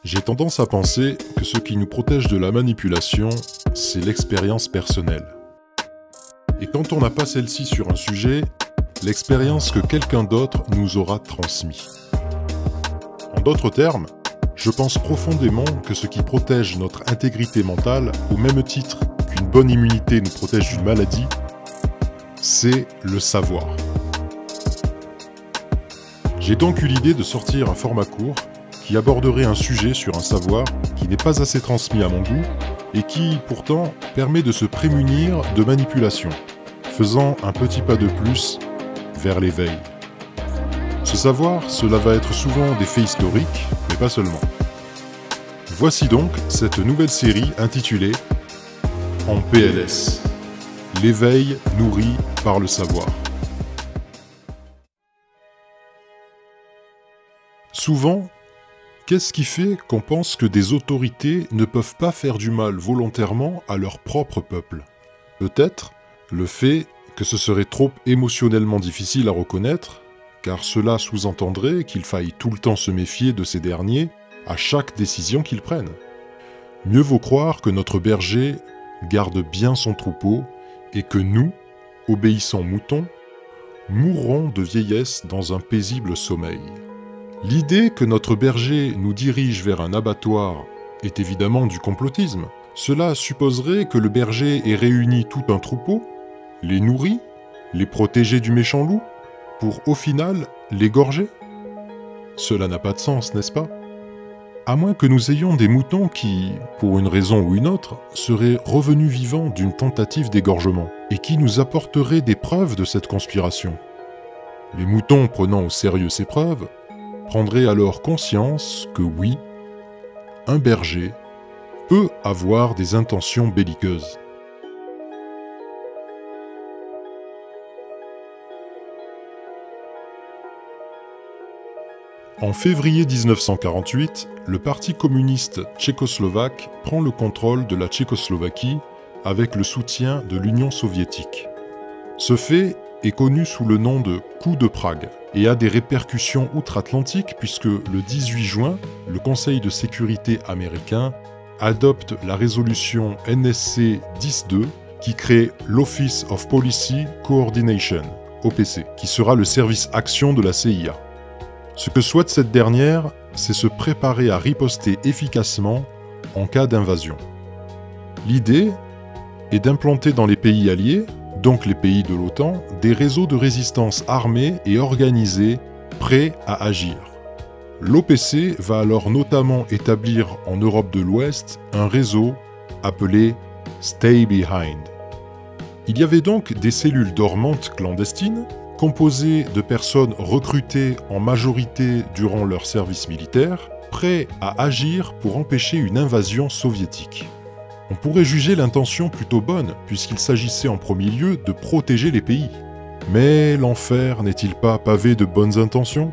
J'ai tendance à penser que ce qui nous protège de la manipulation, c'est l'expérience personnelle. Et quand on n'a pas celle-ci sur un sujet, l'expérience que quelqu'un d'autre nous aura transmise. En d'autres termes, je pense profondément que ce qui protège notre intégrité mentale, au même titre qu'une bonne immunité nous protège d'une maladie, c'est le savoir. J'ai donc eu l'idée de sortir un format court qui aborderait un sujet sur un savoir qui n'est pas assez transmis à mon goût et qui, pourtant, permet de se prémunir de manipulation, faisant un petit pas de plus vers l'éveil. Ce savoir, cela va être souvent des faits historiques, mais pas seulement. Voici donc cette nouvelle série intitulée « En PLS ». L'éveil nourri par le savoir. Souvent, qu'est-ce qui fait qu'on pense que des autorités ne peuvent pas faire du mal volontairement à leur propre peuple? Peut-être le fait que ce serait trop émotionnellement difficile à reconnaître, car cela sous-entendrait qu'il faille tout le temps se méfier de ces derniers à chaque décision qu'ils prennent. Mieux vaut croire que notre berger garde bien son troupeau et que nous, obéissants moutons, mourrons de vieillesse dans un paisible sommeil. L'idée que notre berger nous dirige vers un abattoir est évidemment du complotisme. Cela supposerait que le berger ait réuni tout un troupeau, les nourrit, les protéger du méchant loup, pour au final l'égorger. Cela n'a pas de sens, n'est-ce pas? À moins que nous ayons des moutons qui, pour une raison ou une autre, seraient revenus vivants d'une tentative d'égorgement, et qui nous apporteraient des preuves de cette conspiration. Les moutons, prenant au sérieux ces preuves, prendraient alors conscience que oui, un berger peut avoir des intentions belliqueuses. En février 1948, le Parti communiste tchécoslovaque prend le contrôle de la Tchécoslovaquie avec le soutien de l'Union soviétique. Ce fait est connu sous le nom de coup de Prague et a des répercussions outre-Atlantique puisque le 18 juin, le Conseil de sécurité américain adopte la résolution NSC 10-2 qui crée l'Office of Policy Coordination, OPC, qui sera le service action de la CIA. Ce que souhaite cette dernière, c'est se préparer à riposter efficacement en cas d'invasion. L'idée est d'implanter dans les pays alliés, donc les pays de l'OTAN, des réseaux de résistance armés et organisés, prêts à agir. L'OPC va alors notamment établir en Europe de l'Ouest un réseau appelé Stay Behind. Il y avait donc des cellules dormantes clandestines, composées de personnes recrutées en majorité durant leur service militaire, prêts à agir pour empêcher une invasion soviétique. On pourrait juger l'intention plutôt bonne, puisqu'il s'agissait en premier lieu de protéger les pays. Mais l'enfer n'est-il pas pavé de bonnes intentions?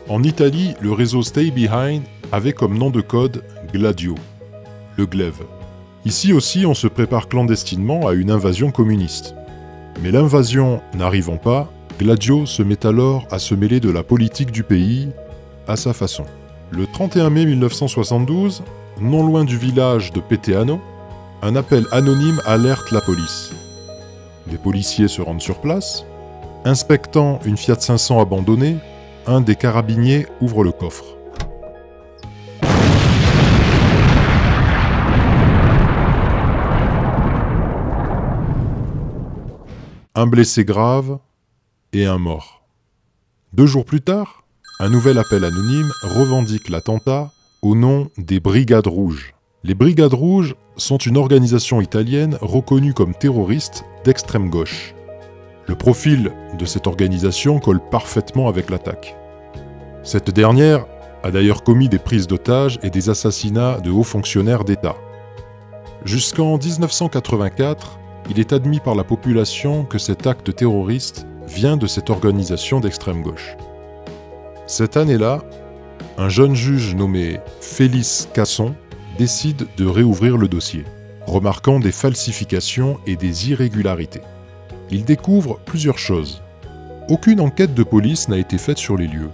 En Italie, le réseau Stay Behind avait comme nom de code Gladio, le glaive. Ici aussi, on se prépare clandestinement à une invasion communiste. Mais l'invasion n'arrivant pas, Gladio se met alors à se mêler de la politique du pays, à sa façon. Le 31 mai 1972, non loin du village de Peteano, un appel anonyme alerte la police. Des policiers se rendent sur place. Inspectant une Fiat 500 abandonnée, un des carabiniers ouvre le coffre. Un blessé grave et un mort. 2 jours plus tard, un nouvel appel anonyme revendique l'attentat au nom des Brigades Rouges. Les Brigades Rouges sont une organisation italienne reconnue comme terroriste d'extrême gauche. Le profil de cette organisation colle parfaitement avec l'attaque. Cette dernière a d'ailleurs commis des prises d'otages et des assassinats de hauts fonctionnaires d'État. Jusqu'en 1984, il est admis par la population que cet acte terroriste vient de cette organisation d'extrême gauche. Cette année-là, un jeune juge nommé Félix Casson décide de réouvrir le dossier, remarquant des falsifications et des irrégularités. Il découvre plusieurs choses. Aucune enquête de police n'a été faite sur les lieux.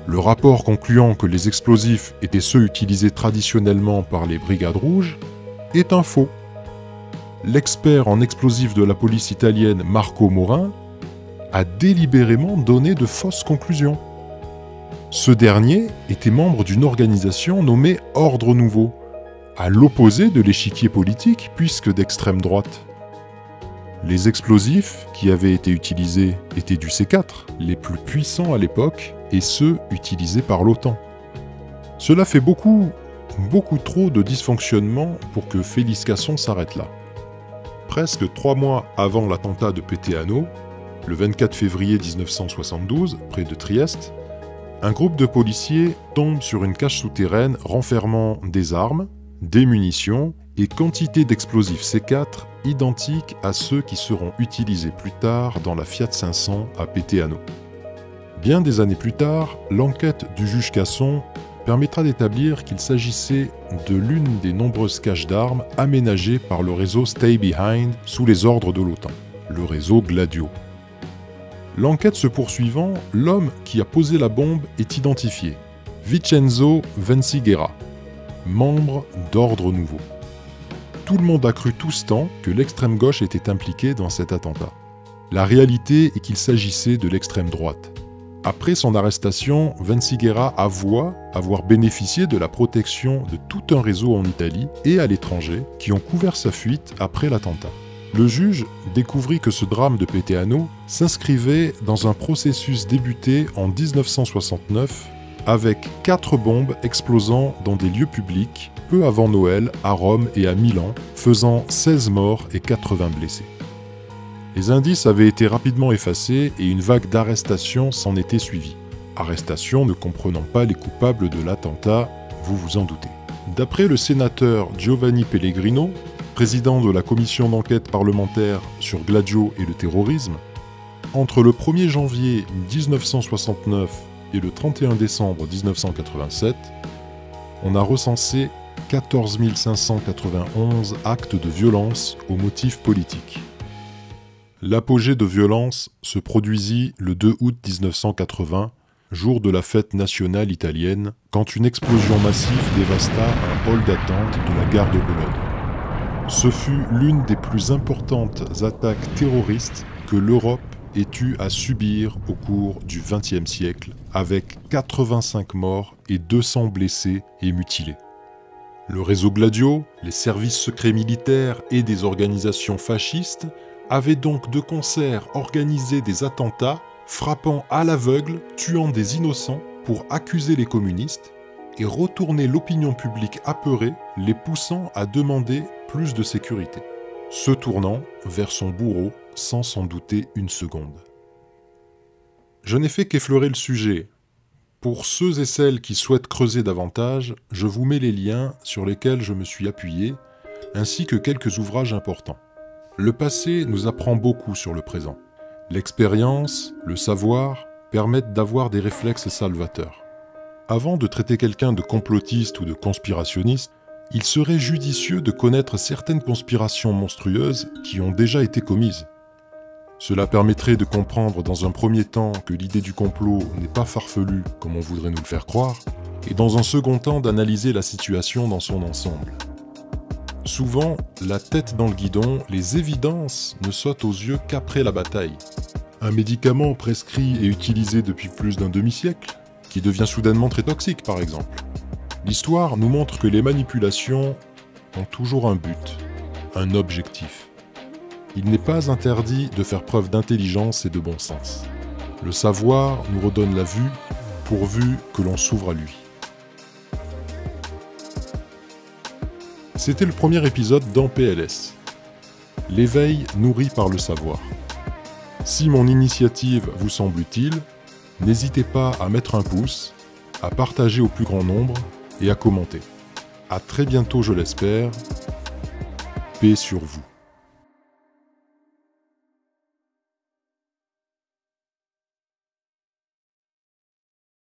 Le rapport concluant que les explosifs étaient ceux utilisés traditionnellement par les brigades rouges est un faux. L'expert en explosifs de la police italienne Marco Morin a délibérément donné de fausses conclusions. Ce dernier était membre d'une organisation nommée Ordre Nouveau, à l'opposé de l'échiquier politique puisque d'extrême droite. Les explosifs qui avaient été utilisés étaient du C4, les plus puissants à l'époque, et ceux utilisés par l'OTAN. Cela fait beaucoup trop de dysfonctionnements pour que Félix Casson s'arrête là. Presque 3 mois avant l'attentat de Peteano, le 24 février 1972, près de Trieste, un groupe de policiers tombe sur une cache souterraine renfermant des armes, des munitions et quantité d'explosifs C4 identiques à ceux qui seront utilisés plus tard dans la Fiat 500 à Peteano. Bien des années plus tard, l'enquête du juge Casson permettra d'établir qu'il s'agissait de l'une des nombreuses caches d'armes aménagées par le réseau Stay Behind sous les ordres de l'OTAN, le réseau Gladio. L'enquête se poursuivant, l'homme qui a posé la bombe est identifié, Vincenzo Vinciguerra, membre d'Ordre Nouveau. Tout le monde a cru tout ce temps que l'extrême gauche était impliquée dans cet attentat. La réalité est qu'il s'agissait de l'extrême droite. Après son arrestation, Vinciguerra avoua avoir bénéficié de la protection de tout un réseau en Italie et à l'étranger qui ont couvert sa fuite après l'attentat. Le juge découvrit que ce drame de Peteano s'inscrivait dans un processus débuté en 1969 avec 4 bombes explosant dans des lieux publics peu avant Noël à Rome et à Milan, faisant 16 morts et 80 blessés. Les indices avaient été rapidement effacés et une vague d'arrestations s'en était suivie. Arrestations ne comprenant pas les coupables de l'attentat, vous vous en doutez. D'après le sénateur Giovanni Pellegrino, président de la commission d'enquête parlementaire sur Gladio et le terrorisme, entre le 1er janvier 1969 et le 31 décembre 1987, on a recensé 14 591 actes de violence aux motifs politiques. L'apogée de violence se produisit le 2 août 1980, jour de la fête nationale italienne, quand une explosion massive dévasta un hall d'attente de la gare de Bologne. Ce fut l'une des plus importantes attaques terroristes que l'Europe ait eu à subir au cours du XXe siècle, avec 85 morts et 200 blessés et mutilés. Le réseau Gladio, les services secrets militaires et des organisations fascistes avaient donc de concert organisé des attentats, frappant à l'aveugle, tuant des innocents pour accuser les communistes et retourner l'opinion publique apeurée, les poussant à demander plus de sécurité, se tournant vers son bourreau sans s'en douter une seconde. Je n'ai fait qu'effleurer le sujet. Pour ceux et celles qui souhaitent creuser davantage, je vous mets les liens sur lesquels je me suis appuyé, ainsi que quelques ouvrages importants. Le passé nous apprend beaucoup sur le présent. L'expérience, le savoir, permettent d'avoir des réflexes salvateurs. Avant de traiter quelqu'un de complotiste ou de conspirationniste, il serait judicieux de connaître certaines conspirations monstrueuses qui ont déjà été commises. Cela permettrait de comprendre dans un premier temps que l'idée du complot n'est pas farfelue comme on voudrait nous le faire croire, et dans un second temps d'analyser la situation dans son ensemble. Souvent, la tête dans le guidon, les évidences ne sautent aux yeux qu'après la bataille. Un médicament prescrit et utilisé depuis plus d'un demi-siècle, qui devient soudainement très toxique par exemple. L'histoire nous montre que les manipulations ont toujours un but, un objectif. Il n'est pas interdit de faire preuve d'intelligence et de bon sens. Le savoir nous redonne la vue, pourvu que l'on s'ouvre à lui. C'était le premier épisode dans PLS. L'éveil nourri par le savoir. Si mon initiative vous semble utile, n'hésitez pas à mettre un pouce, à partager au plus grand nombre et à commenter. À très bientôt je l'espère. Paix sur vous.